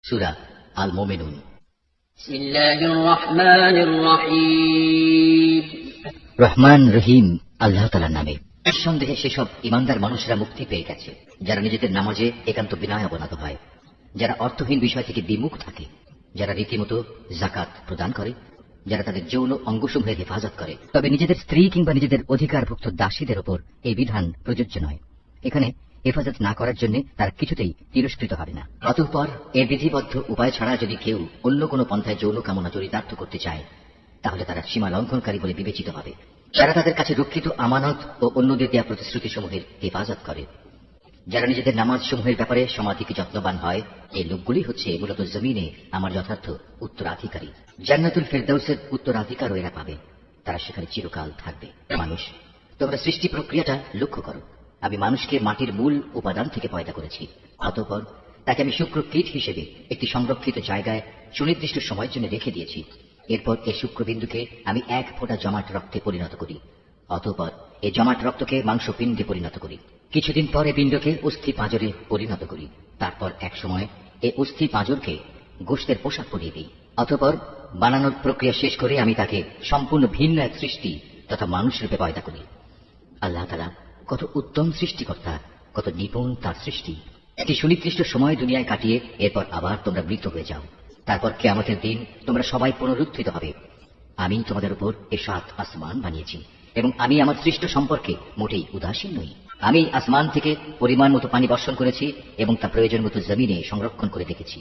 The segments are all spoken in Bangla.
সূরা আল মুমিনুন। রহমান রহিম আল্লাহ তাআলার নামে। নিঃসন্দেহে সেসব ইমানদার মানুষরা মুক্তি পেয়ে গেছে যারা নিজেদের নামাজে একান্ত বিনয় অবনত হয়, যারা অর্থহীন বিষয় থেকে বিমুখ থাকে, যারা রীতিমতো যাকাত প্রদান করে, যারা তাদের যৌন অঙ্গসমূহের হেফাজত করে। তবে নিজেদের স্ত্রী কিংবা নিজেদের অধিকারভুক্ত দাসীদের ওপর এই বিধান প্রযোজ্য নয়। এখানে হেফাজত না করার জন্য তারা কিছুতেই তিরস্কৃত হবে না। অতঃপর এর বিধিবদ্ধ উপায় ছাড়া যদি কেউ অন্য কোনো পন্থায় যৌন কামনা চরিতার্থ করতে চায়, তাহলে তারা সীমা লঙ্ঘনকারী বলে বিবেচিত হবে। যারা তাদের কাছে রক্ষিত আমানত ও অন্যদের দেয়া প্রতিশ্রুতিসমূহের হেফাজত করে, যারা নিজেদের নামাজ সমূহের ব্যাপারে সমাধিক যত্নবান হয়, এই লোকগুলি হচ্ছে মূলত জমিনে আমার যথার্থ উত্তরাধিকারী। জান্নাতুল ফেরদাউসের উত্তরাধিকারও এরা পাবে, তারা সেখানে চিরকাল থাকবে। মানুষ, তোমরা সৃষ্টি প্রক্রিয়াটা লক্ষ্য করো। আমি মানুষকে মাটির মূল উপাদান থেকে পয়দা করেছি, অতঃপর তাকে আমি শুক্র কীট হিসেবে একটি সংরক্ষিত জায়গায় সুনির্দিষ্ট সময়ের জন্য রেখে দিয়েছি। এরপর এই শুক্রবিন্দুকে আমি এক ফোঁটা জমাট রক্তে পরিণত করি, অতঃপর এই জমাট রক্তকে মাংসপিণ্ডে পরিণত করি। কিছুদিন পরে পিণ্ডকে অস্থি পাঁজরে পরিণত করি, তারপর এক সময় এই অস্থি পাঁজরকে গোশতের পোশাক পরিয়ে দিই। অতঃপর বানানোর প্রক্রিয়া শেষ করে আমি তাকে সম্পূর্ণ ভিন্ন এক সৃষ্টি তথা মানুষ রূপে পয়দা করি। আল্লাহ তাআলা কত উত্তম সৃষ্টিকর্তা, কত নিপুণ তার সৃষ্টি। একটি সুনির্দিষ্ট সময় দুনিয়ায় কাটিয়ে এরপর আবার তোমরা মৃত হয়ে যাও। তারপর কিয়ামতের দিন তোমরা সবাই পুনরুত্থিত হবে। আমি তোমাদের উপর এ 7 আসমান বানিয়েছি এবং আমি আমার সৃষ্ট সম্পর্কে মোটেই উদাসীন নই। আমি আসমান থেকে পরিমাণ মতো পানি বর্ষণ করেছি এবং তা প্রয়োজন মতো জমিনে সংরক্ষণ করে রেখেছি।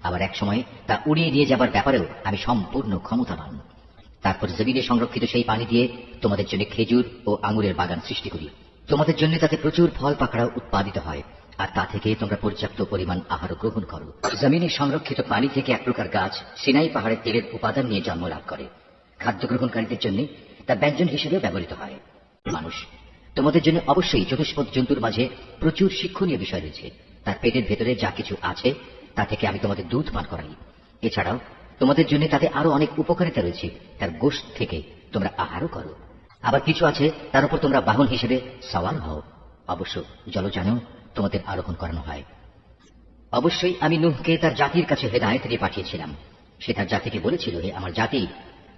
আবার এক সময় তা উড়িয়ে নিয়ে যাবার ব্যাপারেও আমি সম্পূর্ণ ক্ষমতাবান। তারপর জমিনে সংরক্ষিত সেই পানি দিয়ে তোমাদের জন্য খেজুর ও আঙুরের বাগান সৃষ্টি করি। তোমাদের জন্য তাতে প্রচুর ফল পাকড়া উৎপাদিত হয়, আর তা থেকে তোমরা পর্যাপ্ত পরিমাণ আহার গ্রহণ করো। জমিনে সংরক্ষিত পানি থেকে এক প্রকার গাছ সিনাই পাহাড়ের তেলের উপাদান নিয়ে জন্ম লাভ করে। খাদ্য গ্রহণকারীদের জন্য তা ব্যঞ্জন হিসেবেও ব্যবহৃত হয়। মানুষ, তোমাদের জন্য অবশ্যই চতুষ্পদ জন্তুর মাঝে প্রচুর শিক্ষণীয় বিষয় রয়েছে। তার পেটের ভেতরে যা কিছু আছে তা থেকে আমি তোমাদের দুধ পান করাই। এছাড়াও তোমাদের জন্য তাতে আরো অনেক উপকারিতা রয়েছে। তার গোশত থেকে তোমরা আহারও করো। আবার কিছু আছে তার উপর তোমরা বাহন হিসেবে সওয়ার হও। অবশ্য জলযানেও তোমাদের আরোহণ করানো হয়। অবশ্যই আমি নূহকে তার জাতির কাছে হেদায়েত দিয়ে পাঠিয়েছিলাম। সে তার জাতিকে বলেছিল, হে আমার জাতি,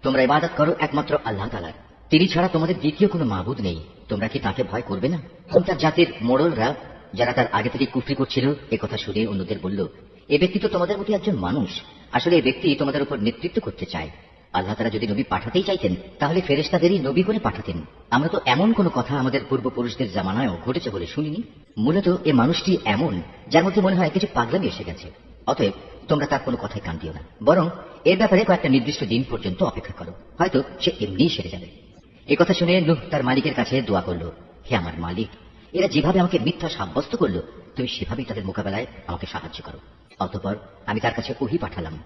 তোমরা ইবাদত করো একমাত্র আল্লাহ তাআলার। তিনি ছাড়া তোমাদের দ্বিতীয় কোনো মাবুদ নেই। তোমরা কি তাকে ভয় করবে না? তার জাতির মোড়লরা, যারা তার আগে থেকে কুফরি করছিল, এ কথা শুনে অন্যদের বলল, এ ব্যক্তি তো তোমাদের মতো একজন মানুষ। আসলে এই ব্যক্তি তোমাদের উপর নেতৃত্ব করতে চায়। আল্লাহ তাআলা যদি নবী পাঠাতেই চাইতেন তাহলে ফেরেশতাদেরই নবী করে পাঠাতেন। আমরা তো এমন কোন কথা আমাদের পূর্বপুরুষদের জামানায়ও ঘটেছে বলে শুনিনি। মূলত এ মানুষটি এমন, যার মধ্যে মনে হয় কিছু পাগলামি এসে গেছে। অতএব তোমরা তার কোনো কথায় কান দিও না, বরং এর ব্যাপারে কয়েকটা নির্দিষ্ট দিন পর্যন্ত অপেক্ষা করো, হয়তো সে এমনিই সেরে যাবে। এ কথা শুনে নূহ তার মালিকের কাছে দোয়া করল, হে আমার মালিক, এরা যেভাবে আমাকে মিথ্যা সাব্যস্ত করলো, তুমি সেভাবেই তাদের মোকাবেলায় আমাকে সাহায্য করো। অতঃপর আমি তার কাছে ওহী পাঠালাম,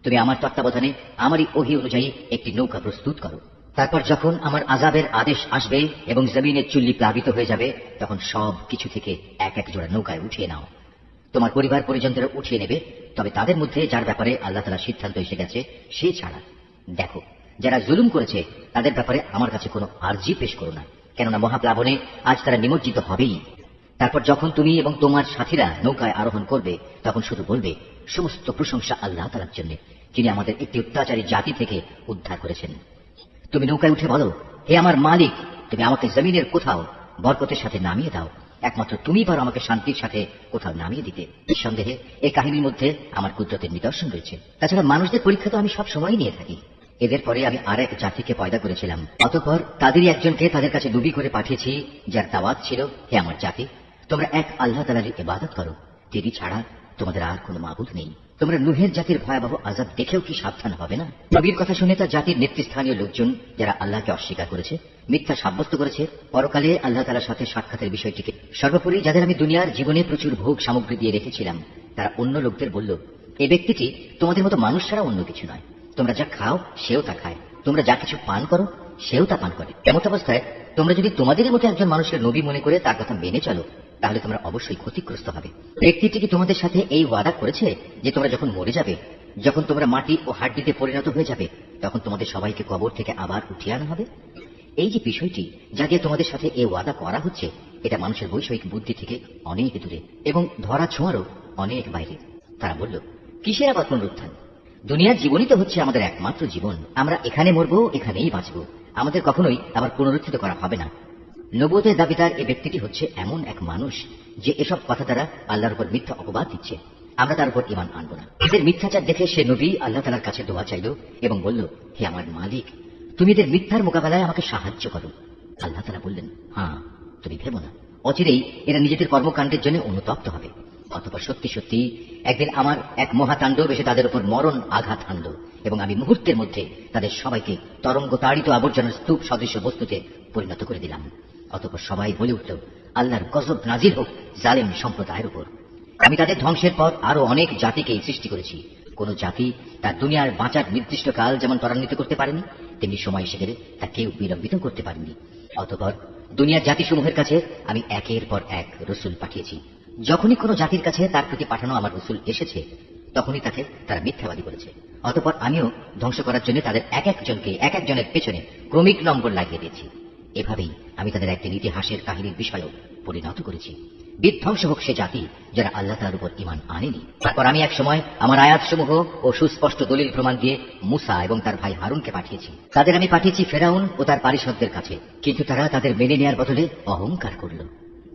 তুমি আমার তত্ত্বাবধানে আমারই ওহী অনুযায়ী একটি নৌকা প্রস্তুত করো। তারপর যখন আমার আযাবের আদেশ আসবে এবং জমিনের চুল্লি প্লাবিত হয়ে যাবে, তখন সব কিছু থেকে এক এক জোড়া নৌকায় উঠিয়ে নাও। তোমার পরিবার পরিজনদের উঠিয়ে নেবে, তবে তাদের মধ্যে যার ব্যাপারে আল্লাহ তাআলার সিদ্ধান্ত এসে গেছে সে ছাড়া। দেখো, যারা জুলুম করেছে তাদের ব্যাপারে আমার কাছে কোনো আরজি পেশ করো না, কেননা মহাপ্লাবনে আজ তারা নিমজ্জিত হবেই। তারপর যখন তুমি এবং তোমার সাথীরা নৌকায় আরোহণ করবে, তখন শুধু বলবে, সমস্ত প্রশংসা আল্লাহ তাআলার জন্য, যিনি আমাদের একটি অত্যাচারী জাতি থেকে উদ্ধার করেছেন। তুমি নৌকায় উঠে বলো, হে আমার মালিক, তুমি আমাকে জমিনের কোথাও বরকতের সাথে নামিয়ে দাও। একমাত্র তুমি পারো আমাকে শান্তির সাথে কোথাও নামিয়ে দিতে। নিঃসন্দেহে এই কাহিনীর মধ্যে আমার কুদরতের নিদর্শন রয়েছে। তাছাড়া মানুষদের পরীক্ষা তো আমি সব সময় নিয়ে থাকি। এদের পরে আমি আর এক জাতিকে পয়দা করেছিলাম। অতঃপর তাদেরই একজনকে তাদের কাছে নবী করে পাঠিয়েছি, যার দাওয়াত ছিল, হে আমার জাতি, তোমরা এক আল্লাহ তাআলারই ইবাদত করো, তিনি ছাড়া তোমাদের আর কোনো মাবুদ নেই। তোমরা নূহের জাতির ভয়াবহ আযাব দেখেও কি সাবধান হবে না? নবীর কথা শুনে তার জাতির নেতৃস্থানীয় লোকজন, যারা আল্লাহকে অস্বীকার করেছে, মিথ্যা সাব্যস্ত করেছে, পরকালে আল্লাহ তাআলার সাথে সাক্ষাতের বিষয়টিকে, সর্বোপরি যাদের আমি দুনিয়ার জীবনে প্রচুর ভোগ সামগ্রী দিয়ে রেখেছিলাম, তারা অন্য লোকদের বলল, এই ব্যক্তিটি তোমাদের মতো মানুষ ছাড়া অন্য কিছু নয়। তোমরা যা খাও সেও তা খায়, তোমরা যা কিছু পান করো সেও তা পান করে। এমত অবস্থায় তোমরা যদি তোমাদেরই মতো একজন মানুষের নবী মনে করে তার কথা মেনে চলো, তাহলে তোমরা অবশ্যই ক্ষতিগ্রস্ত হবে। ব্যক্তিটি কি তোমাদের সাথে এই ওয়াদা করেছে যে তোমরা যখন মরে যাবে, যখন তোমরা মাটি ও হাড্ডিতে পরিণত হয়ে যাবে, তখন তোমাদের সবাইকে কবর থেকে আবার উঠিয়ে আনা হবে? এই যে বিষয়টি যা দিয়ে তোমাদের সাথে এই ওয়াদা করা হচ্ছে, এটা মানুষের বৈষয়িক বুদ্ধি থেকে অনেক দূরে এবং ধরা ছোঁয়ারও অনেক বাইরে। তারা বলল, কিসের আবার পুনরুত্থান? দুনিয়ার জীবনই তো হচ্ছে আমাদের একমাত্র জীবন। আমরা এখানে মরবো, এখানেই বাঁচবো। আমাদের কখনোই আবার পুনরুত্থিত করা হবে না। নবুয়তের দাবিদার এই ব্যক্তিটি হচ্ছে এমন এক মানুষ যে এসব কথা দ্বারা আল্লাহর উপর মিথ্যা অপবাদ দিচ্ছে। আমরা তার উপর ঈমান আনব না। এদের মিথ্যাচার দেখে সে নবী আল্লাহ তাআলার কাছে দোয়া চাইল এবং বলল, হে আমার মালিক, তুমি এদের মিথ্যার মোকাবেলায় আমাকে সাহায্য করো। আল্লাহ তাআলা বললেন, হ্যাঁ, তুমি ভেবো না, অচিরেই এরা নিজেদের কর্মকাণ্ডের জন্য অনুতপ্ত হবে। অতঃপর সত্যি সত্যি একদিন আমার এক মহাতাণ্ডব এসে তাদের উপর মরণ আঘাত হানল এবং আমি মুহূর্তের মধ্যে তাদের সবাইকে তরঙ্গ তাড়িত আবর্জনার স্তূপ সদৃশ বস্তুতে পরিণত করে দিলাম। অতঃপর সবাই বলে উঠল, আল্লাহর গজব নাজিল হোক জালেম সম্প্রদায়ের উপর। আমি তাদের ধ্বংসের পর আরো অনেক জাতিকেই সৃষ্টি করেছি। কোন জাতি তার দুনিয়ার বাঁচার নির্দিষ্ট কাল যেমন ত্বরান্বিত করতে পারেনি, তেমনি সময় এসে গেলে তা কেউ বিলম্বিত করতে পারেনি। অতঃপর দুনিয়ার জাতিসমূহের কাছে আমি একের পর এক রসুল পাঠিয়েছি। যখনই কোন জাতির কাছে তার প্রতি পাঠানো আমার রসুল এসেছে, তখনই তাকে তারা মিথ্যাবাদী বলেছে। অতঃপর আমিও ধ্বংস করার জন্য তাদের এক একজনের পেছনে ক্রমিক নম্বর লাগিয়ে দিয়েছি। এভাবেই আমি তাদের একদিন ইতিহাসের কাহিনীর বিষয়েও পরিণত করেছি। বিধ্বংস হোক সে জাতি যারা আল্লাহ তাআলার উপর ঈমান আনেনি। তারপর আমি এক সময় আমার আয়াতসমূহ ও সুস্পষ্ট দলিল প্রমাণ দিয়ে মুসা এবং তার ভাই হারুনকে পাঠিয়েছি। তাদের আমি পাঠিয়েছি ফেরাউন ও তার পারিষদদের কাছে, কিন্তু তারা তাদের মেনে নেওয়ার বদলে অহংকার করল।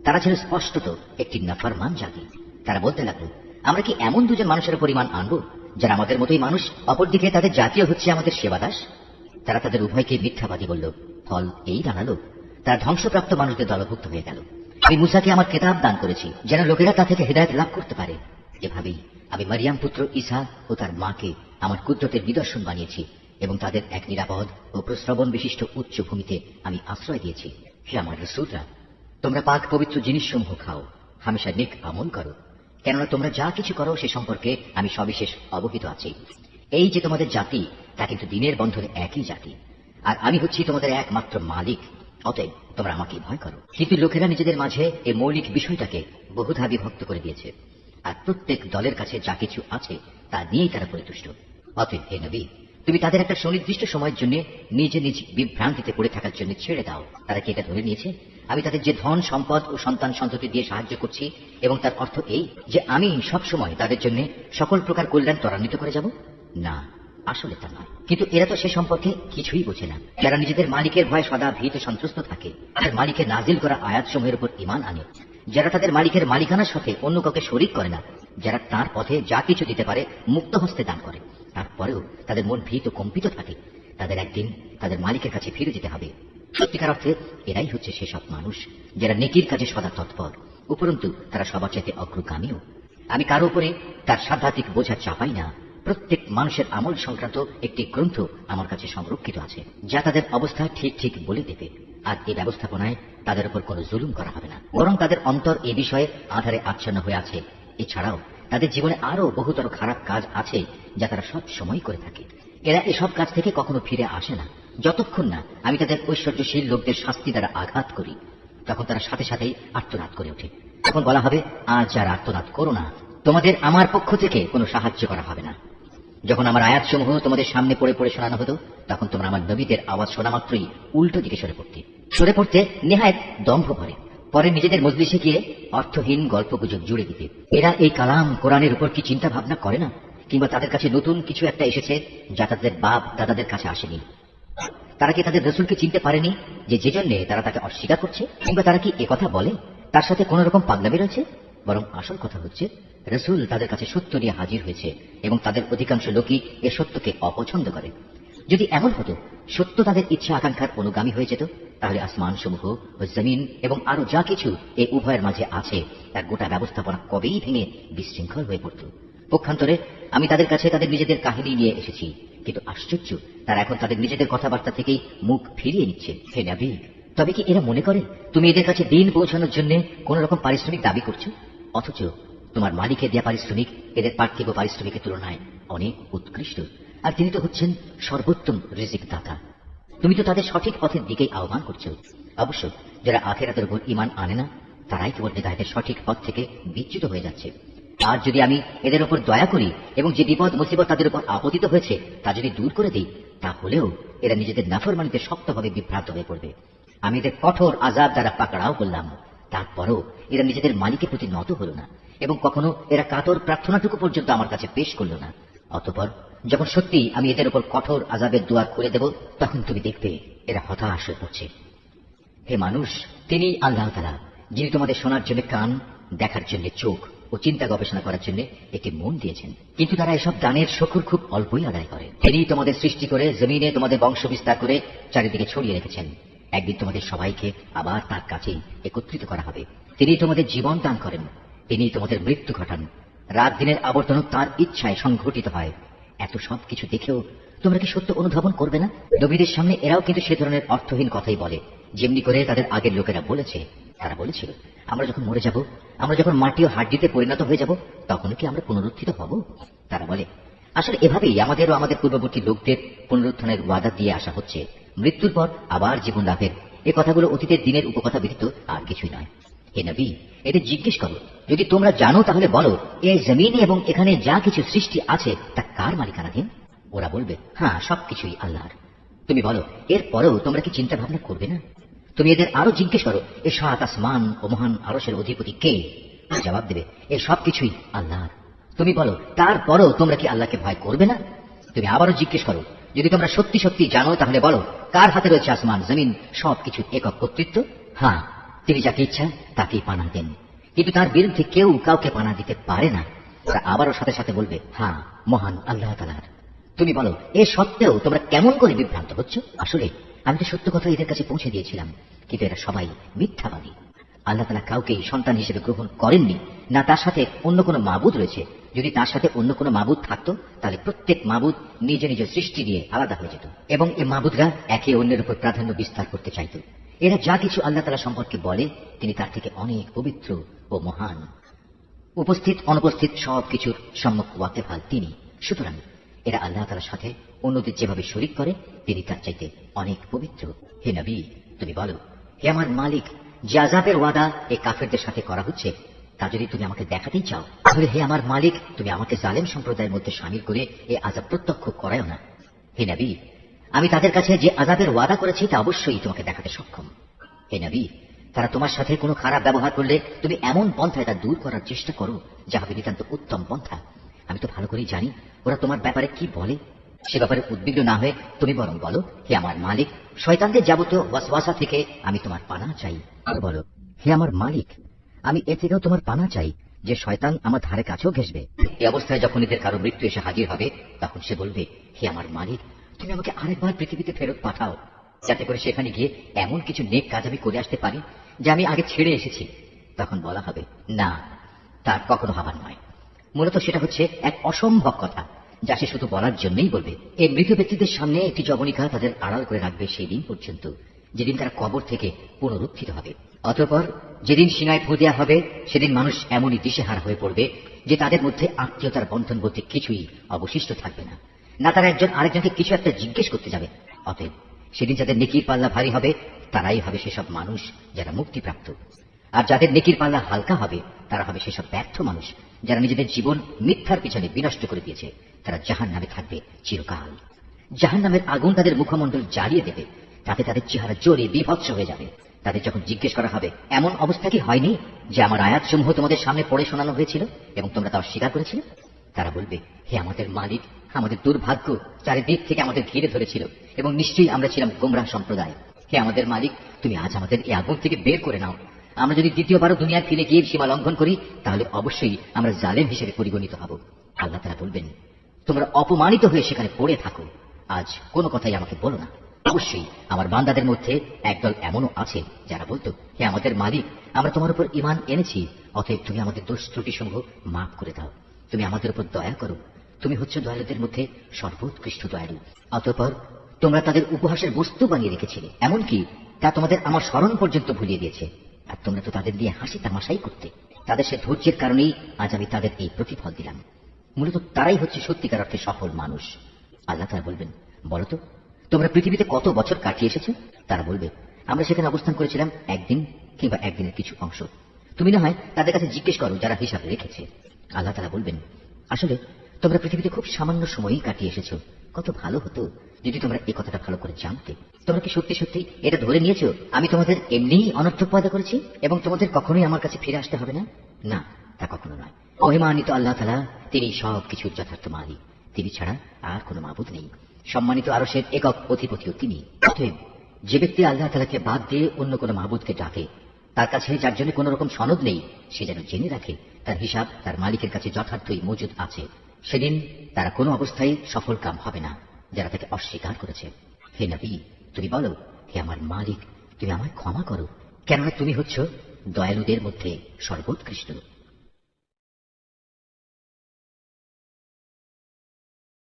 তারা ছিল স্পষ্টত একটি নাফরমান জাতি। তারা বলতে লাগলো, আমরা কি এমন দুজন মানুষের উপর ঈমান আনবো যারা আমাদের মতোই মানুষ, অপরদিকে তাদের জাতীয় হচ্ছে আমাদের সেবাদাস? তারা তাদের উভয়কে মিথ্যাবাদী বলল। ফল এই দাঁড়ালো, তারা ধ্বংসপ্রাপ্ত মানুষদের দলভুক্ত হয়ে গেল। আমি মুসাকে আমার কেতাব দান করেছি যেন লোকেরা তা থেকে হেদায়েত লাভ করতে পারে। এভাবেই আমি মারিয়াম পুত্র ঈসা ও তার মাকে আমার কুদরতের নিদর্শন বানিয়েছি এবং তাদের এক নিরাপদ ও প্রশ্রবণ বিশিষ্ট উচ্চ ভূমিতে আমি আশ্রয় দিয়েছি। হে আমার রাসূলরা, তোমরা পাক পবিত্র জিনিসসমূহ খাও, হামেশা নেক আমল করো, কেননা তোমরা যা কিছু করো সে সম্পর্কে আমি সবিশেষ অবহিত আছি। এই যে তোমাদের জাতি, তা কিন্তু দিনের বন্ধনে একই জাতি, আর আমি হচ্ছি তোমাদের একমাত্র মালিক। অতএব তোমরা আমাকে ভয় করো। কিন্তু লোকেরা নিজেদের মাঝে এই মৌলিক বিষয়টাকে বহুধা বিভক্ত করে দিয়েছে, আর প্রত্যেক দলের কাছে যা কিছু আছে তা নিয়েই তারা পরিতুষ্ট। অতএব হে নবী, তুমি তাদের একটা সুনির্দিষ্ট সময়ের জন্য নিজ নিজ বিভ্রান্তিতে পড়ে থাকার জন্য ছেড়ে দাও। তারা কি এটা ধরে নিয়েছে আমি তাদের যে ধন সম্পদ ও সন্তান সন্ততি দিয়ে সাহায্য করছি এবং তার অর্থ এই যে আমি সব সময় তাদের জন্য সকল প্রকার কল্যাণ ত্বরান্বিত করে যাব? না, আসলে তা নয়। কিন্তু এরা তো সে সম্পর্কে কিছুই বোঝে না। যারা নিজেদের মালিকের ভয়ে সদা ভীত সন্ত্রস্ত থাকে, তাদের মালিকের নাজিল করা আয়াতসমূহের উপর ঈমান আনে, যারা তাদের মালিকের মালিকানার সাথে অন্য কাউকে শরীক করে না, যারা তার পথে যা কিছু দিতে পারে মুক্ত হস্তে দান করে, তারপরেও তাদের মন ভীত ও কম্পিত থাকে, তাদের একদিন তাদের মালিকের কাছে ফিরে যেতে হবে। সত্যিকার অর্থে এরাই হচ্ছে সেসব মানুষ যারা নেকির কাজে সদা তৎপর, উপরন্তু তারা সবার চাইতে অগ্রগামীও। আমি কারো উপরে তার সাধ্যাত্মিক বোঝা চাপাই না। প্রত্যেক মানুষের আমল সংক্রান্ত একটি গ্রন্থ আমার কাছে সংরক্ষিত আছে, যা তাদের অবস্থা ঠিক ঠিক বলে দেবে। আর এই ব্যবস্থাপনায় তাদের উপর কোনো জুলুম করা হবে না, বরং তাদের অন্তর এ বিষয়ে আধারে আচ্ছন্ন হয়ে আছে। এছাড়াও তাদের জীবনে আরো বহুতর খারাপ কাজ আছে যা তারা সব সময় করে থাকে। এরা এসব কাজ থেকে কখনো ফিরে আসে না যতক্ষণ না আমি তাদের ঐশ্বর্যশীল লোকদের শাস্তি দ্বারা আঘাত করি। তখন তারা সাথে সাথেই আর্তনাদ করে ওঠে। তখন বলা হবে, আজ আর আর্তনাদ করো না, তোমাদের আমার পক্ষ থেকে কোনো সাহায্য করা হবে না। যখন আমার আয়াতসমূহ তোমাদের সামনে পড়ে পড়ে শোনানো হতো, তখন তোমরা আমার নবীদের আওয়াজ শোনা মাত্রই উল্টো দিকে সরে পড়তে নেহায়েত দম্ভ ভরে, পরে নিজেদের মজলিসে গিয়ে অর্থহীন গল্পগুজব জুড়ে দিতে। এরা এই কালাম কোরআনের উপর কি চিন্তা ভাবনা করে না, কিংবা তাদের কাছে নতুন কিছু একটা এসেছে যা তাদের বাপ দাদাদের কাছে আসেনি? তারা কি তাদের রসুলকে চিনতে পারেনি যে জন্য তারা তাকে অস্বীকার করছে? কিংবা তারা কি একথা বলে তার সাথে কোন রকম পাগলামি রয়েছে? বরং আসল কথা হচ্ছে, রসুল তাদের কাছে সত্য নিয়ে হাজির হয়েছে এবং তাদের অধিকাংশ লোকই এ সত্যকে অপছন্দ করে। যদি এমন হতো সত্য তাদের ইচ্ছা আকাঙ্ক্ষার অনুগামী হয়ে যেত, তাহলে আসমান সমূহ ও জমিন এবং আরো যা কিছু এই উভয়ের মাঝে আছে তার গোটা ব্যবস্থাপনা কবেই ভেঙে বিশৃঙ্খল হয়ে পড়ত। পক্ষান্তরে আমি তাদের কাছে তাদের নিজেদের কাহিনী নিয়ে এসেছি, কিন্তু আশ্চর্য, তারা এখন তাদের নিজেদের কথাবার্তা থেকেই মুখ ফিরিয়ে নিচ্ছে। হে নবী, তবে কি এরা মনে করে তুমি এদের কাছে দিন পৌঁছানোর জন্য কোন রকম পারিশ্রমিক দাবি করছো? অথচ তোমার মালিকের দেয়া পারিশ্রমিক এদের পার্থিব পারিশ্রমিকের তুলনায় অনেক উৎকৃষ্ট, আর তিনি তো হচ্ছেন সর্বোত্তম রিজিক দাতা। তুমি তো তাদের সঠিক পথের দিকেই আহ্বান করছো। অবশ্য যারা আখিরাতের উপর ঈমান আনে না, তারাই কেবল হেদায়েতের সঠিক পথ থেকে বিচ্যুত হয়ে যাচ্ছে। আর যদি আমি এদের উপর দয়া করি এবং যে বিপদ মুসিবত তাদের উপর আপতিত হয়েছে তা যদি দূর করে দিই, তাহলেও এরা নিজেদের নাফরমানিতে শক্তভাবে বিভ্রান্ত হয়ে পড়বে। আমি এদের কঠোর আযাব দ্বারা পাকড়াও করলাম, তারপরও এরা নিজেদের মালিকের প্রতি নত হল না। এবং কখনো এরা কাতর প্রার্থনাটুকু পর্যন্ত আমার কাছে পেশ করল না। অতঃপর যখন সত্যি আমি এদের উপর কঠোর আযাবের দুয়ার খুলে দেব, তখন তুমি দেখবে এরা হতাশ হয়ে পড়ছে। হে মানুষ, তিনি আল্লাহ তাআলা, যিনি তোমাদের শোনার জন্য কান, দেখার জন্য চোখ ও চিন্তা গবেষণা করার জন্য একটি মন দিয়েছেন। কিন্তু তারা এসব দানের শুকর খুব অল্পই আদায় করে। তিনি তোমাদের সৃষ্টি করে জমিনে তোমাদের বংশ বিস্তার করে চারিদিকে ছড়িয়ে রেখেছেন। একদিন তোমাদের সবাইকে আবার তার কাছেই একত্রিত করা হবে। তিনি তোমাদের জীবন দান করেন, তিনি তোমাদের মৃত্যু ঘটান। রাত দিনের আবর্তন তার ইচ্ছায় সংঘটিত হয়। এত সব কিছু দেখেও তোমরা কি সত্য অনুধাবন করবে না? নবীদের সামনে এরাও কিন্তু সে ধরনের অর্থহীন কথাই বলে, যেমনি করে তাদের আগের লোকেরা বলেছে। তারা বলেছিল, আমরা যখন মরে যাব, আমরা যখন মাটি ও হাড্ডিতে পরিণত হয়ে যাব, তখন কি আমরা পুনরুত্থিত হব? তারা বলে, আসলে এভাবেই আমাদের ও আমাদের পূর্ববর্তী লোকদের পুনরুত্থানের ওয়াদা দিয়ে আসা হচ্ছে, মৃত্যুর পর আবার জীবন লাভের। এ কথাগুলো অতীতের দিনের উপকথা ব্যতীত আর কিছুই নয়। হে নবী, এদের জিজ্ঞেস করো, যদি তোমরা জানো তাহলে বলো, এই জমিনে এবং এখানে যা কিছু সৃষ্টি আছে তা কার মালিকানাধীন? ওরা বলবে, হ্যাঁ, সবকিছুই আল্লাহর। তুমি বলো, এর পরেও তোমরা কি চিন্তা ভাবনা করবে না? তুমি এদের আরো জিজ্ঞেস করো, এ সাত আসমান ও মহান আরশের অধিপতি কে? জবাব দেবে, এ সবকিছুই আল্লাহর। তুমি বলো, তারপরও তোমরা কি আল্লাহকে ভয় করবে না? তুমি আবারও জিজ্ঞেস করো, যদি তোমরা সত্যি সত্যি জানো তাহলে বলো, কার হাতে রয়েছে আসমান জমিন সবকিছু একক কর্তৃত্ব? হ্যাঁ, তিনি যাকে ইচ্ছা তাকেই পানা দেন, কিন্তু তার বিরুদ্ধে কেউ কাউকে পানা দিতে পারে না। তারা আবারও সাথে সাথে বলবে, হ্যাঁ, মহান আল্লাহ তাআলার। তুমি বলো, এ সত্ত্বেও তোমরা কেমন করে বিভ্রান্ত হচ্ছ? আসলে আমি তো সত্য কথা এদের কাছে পৌঁছে দিয়েছিলাম, কিন্তু এরা সবাই মিথ্যাবাদী। আল্লাহ তাআলা কাউকেই সন্তান হিসেবে গ্রহণ করেননি, না তার সাথে অন্য কোনো মাবুদ রয়েছে। যদি তার সাথে অন্য কোনো মাবুদ থাকতো, তাহলে প্রত্যেক মাবুদ নিজ নিজ সৃষ্টি দিয়ে আলাদা হয়ে যেত, এবং এই মাবুদরা একে অন্যের উপর প্রাধান্য বিস্তার করতে চাইত। এরা যা কিছু আল্লাহ তাআলা সম্পর্কে বলে, তিনি তার থেকে অনেক পবিত্র ও মহান। উপস্থিত অনুপস্থিত সব কিছুর সম্মুখ ওয়াকিফাল তিনি। সুতরাং এরা আল্লাহ তাআলার সাথে অন্যদের যেভাবে শরীক করে, তিনি তার চাইতে অনেক পবিত্র। হে নবী, তুমি বলো, হে আমার মালিক, যে আযাবের ওয়াদা এই কাফেরদের সাথে করা হচ্ছে, তা যদি তুমি আমাকে দেখাতেই চাও, তাহলে হে আমার মালিক, তুমি আমাকে জালেম সম্প্রদায়ের মধ্যে শামিল করে এই আযাব প্রত্যক্ষ করায়ও না। হে নবী, আমি তাদের কাছে যে আযাবের ওয়াদা করেছি তা অবশ্যই তোমাকে দেখাতে সক্ষম। হে নবী, তারা তোমার সাথে কোনো খারাপ ব্যবহার করলে তুমি এমন পন্থায় তা দূর করার চেষ্টা করো যা হবে নিতান্ত উত্তম পন্থা। আমি তো ভালো করেই জানি ওরা তোমার ব্যাপারে কি বলে। সে ব্যাপারে উদ্বিগ্ন না হয়ে তুমি বরং বলো, হে আমার মালিক, শয়তানদের যাবতীয় ওয়াসওয়াসা থেকে আমি তোমার পানা চাই। আর বলো, হে আমার মালিক, আমি এ থেকেও তোমার পানা চাই যে শয়তান আমার ধারে কাছেও ঘেঁষবে। এই অবস্থায় যখন এদের কারো মৃত্যু এসে হাজির হবে, তখন সে বলবে, হে আমার মালিক, তুমি আমাকে আরেকবার পৃথিবীতে ফেরত পাঠাও, যাতে করে সেখানে গিয়ে এমন কিছু নেক কাজ আমি করে আসতে পারি যা আমি আগে ছেড়ে এসেছি। তখন বলা হবে, না, তার কখনো হবার নয়। মূলত সেটা হচ্ছে এক অসম্ভব কথা, যা সে শুধু বলার জন্যই বলবে। এই মৃত ব্যক্তিদের সামনে একটি যবনিকা তাদের আড়াল করে রাখবে সেই দিন পর্যন্ত, যেদিন তারা কবর থেকে পুনরুত্থিত হবে। অতঃপর যেদিন সিনায় ফু দেওয়া হবে, সেদিন মানুষ এমনই দিশেহারা হয়ে পড়বে যে তাদের মধ্যে আত্মীয়তার বন্ধন বলতে কিছুই অবশিষ্ট থাকবে না। না তারা একজন আরেকজনকে কিছু একটা জিজ্ঞেস করতে যাবে। অতএব সেদিন যাদের নেকির পাল্লা ভারী হবে, তারাই হবে সেসব মানুষ যারা মুক্তিপ্রাপ্ত। আর যাদের নেকির পাল্লা হালকা হবে, তারা হবে সেসব ব্যর্থ মানুষ যারা নিজেদের জীবন মিথ্যার পিছনে বিনষ্ট করে দিয়েছে। তারা জাহান্নামে থাকবে চিরকাল। জাহান্নামের আগুন তাদের মুখমণ্ডল জ্বালিয়ে দেবে, তাতে তাদের চেহারা জ্বরে বিভৎস হয়ে যাবে। তাদের যখন জিজ্ঞেস করা হবে, এমন অবস্থা কি হয়নি যে আমার আয়াতসমূহ তোমাদের সামনে পড়ে শোনানো হয়েছিল এবং তোমরা তা অস্বীকার করেছিলে? তারা বলবে, হে আমাদের মালিক, আমাদের দুর্ভাগ্য চারিদিক থেকে আমাদের ঘিরে ধরেছিল এবং নিশ্চয়ই আমরা ছিলাম গোমরাহ সম্প্রদায়। হে আমাদের মালিক, তুমি আজ আমাদের এই আগুন থেকে বের করে নাও। আমরা যদি দ্বিতীয়বারও দুনিয়ার ফিরে গিয়ে সীমা লঙ্ঘন করি, তাহলে অবশ্যই আমরা জালেম হিসেবে পরিগণিত হব। আল্লাহ তাআলা বলবেন, তোমরা অপমানিত হয়ে সেখানে পড়ে থাকো, আজ কোনো কথাই আমাকে বলো না। অবশ্যই আমার বান্দাদের মধ্যে একদল এমনও আছে যারা বলতো, হে আমাদের মালিক, আমরা তোমার উপর ঈমান এনেছি, অতএব তুমি আমাদের দোষ ত্রুটি সমূহ মাফ করে দাও। তুমি আমাদের উপর দয়া করো, তুমি হচ্ছে দয়ালুদের মধ্যে সর্বোৎকৃষ্ট দয়ালু। অতঃপর তোমরা তাদের উপহাসের বস্তু বানিয়ে রেখেছিলে, এমনকি তা তোমাদের আমার স্মরণ পর্যন্ত ভুলিয়ে দিয়েছে। আর তোমরা তো তাদের দিয়ে হাসি তামাশাই করতে। তাদের সে ধৈর্যের কারণেই আজ আমি তাদের এই প্রতিফল দিলাম। মূলত তারাই হচ্ছে সত্যিকার অর্থে সফল মানুষ। আল্লাহ তাআলা বলবেন, বলো তো, তোমরা পৃথিবীতে কত বছর কাটিয়ে এসেছো? তারা বলবে, আমরা সেখানে অবস্থান করেছিলাম একদিন কিংবা একদিনের কিছু অংশ। তুমি না হয় তাদের কাছে জিজ্ঞেস করো যারা হিসাব রেখেছে। আল্লাহ তাআলা বলবেন, আসলে তোমরা পৃথিবীতে খুব সামান্য সময়ই কাটিয়ে এসেছো। কত ভালো হতো যদি তোমরা এই কথাটা ভালো করে জানতে। তোমরা কি সত্যি সত্যি এটা ধরে নিয়েছো আমি তোমাদের এমনিই অনর্থক পয়দা করেছি এবং তোমাদের কখনোই আমার কাছে ফিরে আসতে হবে না? না, তা কখনো নয়। মহিমান্বিত আল্লাহ তাআলা তিনি সব কিছুর যথার্থ মালিক, তিনি ছাড়া আর কোনো মাবুদ নেই। সম্মানিত আরশের একক অধিপতিও তিনি। অতএব যে ব্যক্তি আল্লাহ তাআলাকে বাদ দিয়ে অন্য কোনো মাবুদকে ডাকে, তার কাছে যার জন্য কোন রকম সনদ নেই, সে যেন জেনে রাখে তার হিসাব তার মালিকের কাছে যথার্থই মজুদ আছে। সেদিন তারা কোনো অবস্থায় সফল কাম হবে না যারা তাকে অস্বীকার করেছে। হে নবী, তুমি বলো, হে আমার মালিক, তুমি আমায় ক্ষমা করো, কেননা তুমি হচ্ছ দয়ালুদের মধ্যে সর্বোৎকৃষ্ট।